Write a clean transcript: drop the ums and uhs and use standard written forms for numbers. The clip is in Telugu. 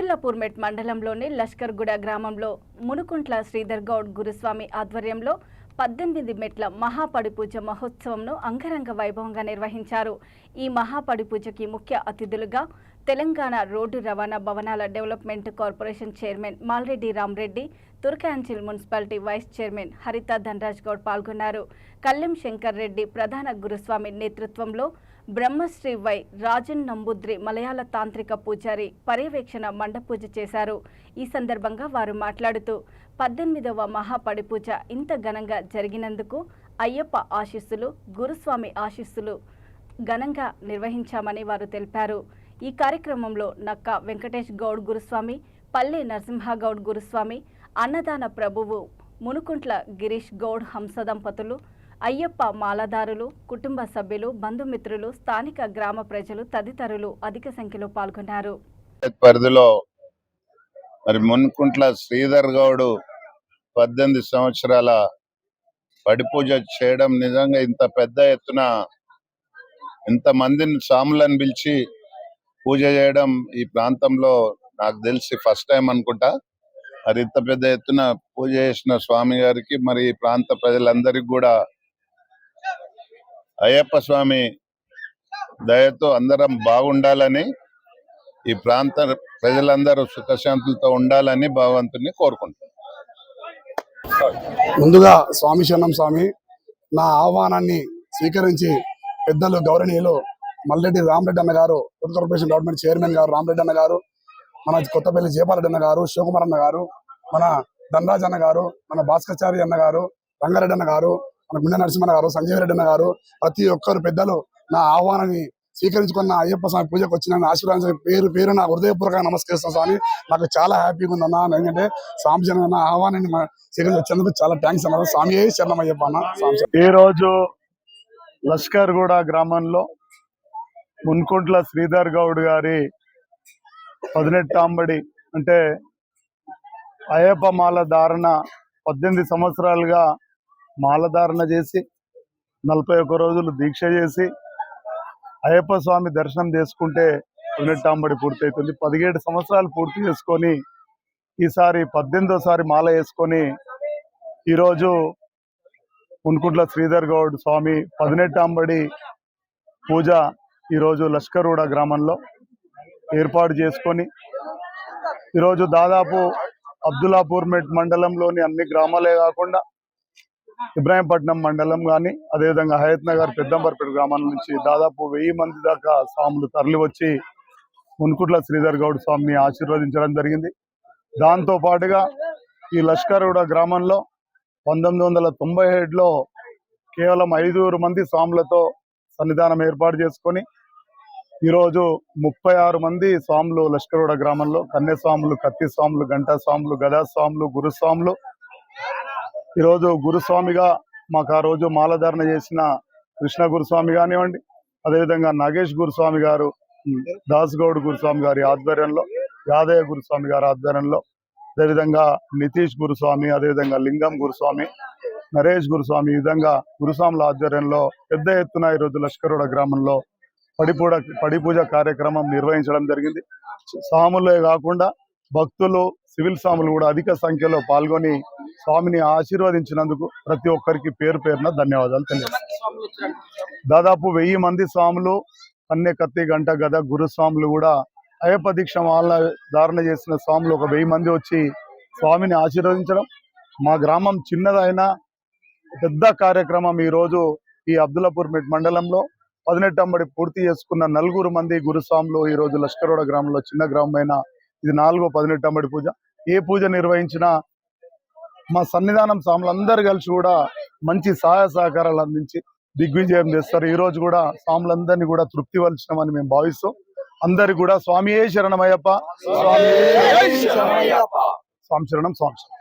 అబ్దుల్లాపూర్మెట్ మండలంలోని లష్కర్గూడ గ్రామంలో మునుకుంట్ల శ్రీధర్ గౌడ్ గురుస్వామి ఆధ్వర్యంలో 18 మెట్ల మహాపడిపూజ మహోత్సవంను అంగరంగ వైభవంగా నిర్వహించారు. ఈ మహాపడిపూజకి ముఖ్య అతిథులుగా తెలంగాణ రోడ్డు రవాణా భవనాల development corporation chairman Malreddy Ramreddy, Turkayamjal municipality vice chairman Haritha Dhanaraj Goud పాల్గొన్నారు. కల్లెం శంకర్ రెడ్డి ప్రధాన గురుస్వామి నేతృత్వంలో బ్రహ్మశ్రీ వై రాజన్ నంబుద్రి మలయాళ తాంత్రిక పూజారి పర్యవేక్షణ మండపూజ చేశారు. ఈ సందర్భంగా వారు మాట్లాడుతూ 18వ మహాపడిపూజ ఇంత ఘనంగా జరిగినందుకు అయ్యప్ప ఆశీస్సులు, గురుస్వామి ఆశీస్సులు ఘనంగా నిర్వహించామని వారు తెలిపారు. ఈ కార్యక్రమంలో నక్క వెంకటేష్ గౌడ్ గురుస్వామి, పల్లె నరసింహ గౌడ్ గురుస్వామి, అన్నదాన ప్రభువు మునుకుంట్ల గిరీష్ గౌడ్ హంస దంపతులు, అయ్యప్ప మాలదారులు, కుటుంబ సభ్యులు, బంధుమిత్రులు, స్థానిక గ్రామ ప్రజలు తదితరులు అధిక సంఖ్యలో పాల్గొన్నారు. పరిధిలో మరి మునుకుంట్ల శ్రీధర్ గౌడ్ 18 సంవత్సరాల పడిపూజ చేయడం నిజంగా ఇంత పెద్ద ఎత్తున ఇంతమందిని సాములను పిలిచి పూజ చేయడం ఈ ప్రాంతంలో నాకు తెలిసి ఫస్ట్ టైం అనుకుంటా. మరి ఇంత పెద్ద ఎత్తున పూజ చేసిన స్వామి గారికి మరి ఈ ప్రాంత ప్రజలందరికీ కూడా అయ్యప్ప స్వామి దయతో అందరం బాగుండాలని, ఈ ప్రాంత ప్రజలందరూ సుఖశాంతులతో ఉండాలని భగవంతుని కోరుకుంటున్నాను. ముందుగా స్వామి శరణం స్వామి, నా ఆహ్వానాన్ని స్వీకరించి పెద్దలు గౌరవనీయులు మల్రెడ్డి రామరెడ్డి అన్న గారు, రూరల్ కార్పొరేషన్ డెవలప్మెంట్ చైర్మన్ గారు రామరెడ్డి అన్న గారు, మన కొత్తపల్లి జయపాలరెడ్డి అన్న గారు, శివకుమార్ అన్న గారు, మన ధనరాజ్ అన్న గారు, మన భాస్కర్చారి అన్న గారు, రంగారెడ్డి అన్న గారు, మన గుండె నరసింహన్న గారు, సంజయ్ రెడ్డి అన్న గారు, ప్రతి ఒక్కరు పెద్దలు నా ఆహ్వానాన్ని స్వీకరించుకున్న అయ్యప్ప స్వామి పూజకు వచ్చిన ఆశీర్వాదం పేరు పేరు నా హృదయపూర్వకంగా నమస్కరిస్తాను స్వామి. నాకు చాలా హ్యాపీగా ఉందన్న, ఎందుకంటే స్వామి శరణం ఆహ్వానాన్ని స్వీకరించి వచ్చినందుకు చాలా థ్యాంక్స్ అన్నారు. స్వామి శరణం అయ్యప్ప అన్న. ఈ రోజు లష్కర్గూడ గ్రామంలో మున్కుంట్ల శ్రీధర్ గౌడ్ గారి 18 అంటే అయ్యప్ప మాల ధారణ 18 సంవత్సరాలుగా మాలధారణ చేసి 41 రోజులు దీక్ష చేసి అయ్యప్ప స్వామి దర్శనం చేసుకుంటే 18 పూర్తవుతుంది. 17 సంవత్సరాలు పూర్తి చేసుకొని ఈసారి 18వ మాల వేసుకొని ఈరోజు మున్కుంట్ల శ్రీధర్ గౌడ్ స్వామి 18 పూజ ఈరోజు లష్కర్గూడ గ్రామంలో ఏర్పాటు చేసుకొని ఈరోజు దాదాపు అబ్దుల్లాపూర్మెట్ మండలంలోని అన్ని గ్రామాలే కాకుండా ఇబ్రాహీంపట్నం మండలం కానీ, అదేవిధంగా హయత్ నగర్ పెద్దంబర్పేట గ్రామాల నుంచి దాదాపు 1000 మంది దాకా స్వాములు తరలి వచ్చి మున్కుంట్ల శ్రీధర్ గౌడ్ స్వామిని ఆశీర్వదించడం జరిగింది. దాంతో పాటుగా ఈ లష్కర్గూడ గ్రామంలో 1997లో కేవలం 5 మంది స్వాములతో సన్నిధానం ఏర్పాటు చేసుకొని ఈరోజు 36 మంది స్వాములు లష్కర్గూడ గ్రామంలో, కన్య స్వాములు, కత్తి స్వాములు, గంటా స్వాములు, గదా స్వాములు, గురుస్వాములు. ఈరోజు గురుస్వామిగా మాకు ఆ రోజు మాలధారణ చేసిన కృష్ణ గురుస్వామి కానివ్వండి, అదేవిధంగా నాగేష్ గురుస్వామి గారు, దాస్ గౌడ్ గురుస్వామి గారి ఆధ్వర్యంలో, యాదయ్య గురుస్వామి గారి ఆధ్వర్యంలో, అదేవిధంగా నితీష్ గురుస్వామి, అదేవిధంగా లింగం గురుస్వామి, నరేష్ గురుస్వామి, ఈ విధంగా గురుస్వాముల ఆధ్వర్యంలో పెద్ద ఎత్తున ఈరోజు లష్కర్గూడ గ్రామంలో పడిపూజ కార్యక్రమం నిర్వహించడం జరిగింది. స్వాములే కాకుండా భక్తులు, సివిల్ స్వాములు కూడా అధిక సంఖ్యలో పాల్గొని స్వామిని ఆశీర్వదించినందుకు ప్రతి ఒక్కరికి పేరు పేరున ధన్యవాదాలు తెలియజేస్తాను. దాదాపు 1000 మంది స్వాములు, కన్నె, కత్తి, గంట, గద గురుస్వాములు కూడా అయ్యప్ప దీక్ష మాల ధారణ చేసిన స్వాములు ఒక 1000 మంది వచ్చి స్వామిని ఆశీర్వదించడం. మా గ్రామం చిన్నదైనా పెద్ద కార్యక్రమం ఈరోజు ఈ అబ్దుల్లాపూర్మెట్ మండలంలో 18 పూర్తి చేసుకున్న 4 మంది గురుస్వాములు ఈరోజు లష్కర్గూడ గ్రామంలో, చిన్న గ్రామమైన ఇది 4వ 18 పూజ. ఏ పూజ నిర్వహించినా మా సన్నిధానం స్వాములందరూ కలిసి కూడా మంచి సహాయ సహకారాలు అందించి దిగ్విజయం చేస్తారు. ఈ రోజు కూడా స్వాములందరినీ కూడా తృప్తి పరచడమని మేము భావిస్తాం. అందరికి కూడా స్వామియే శరణమయ్యప్ప, స్వామి శరణం, స్వామి శరణం.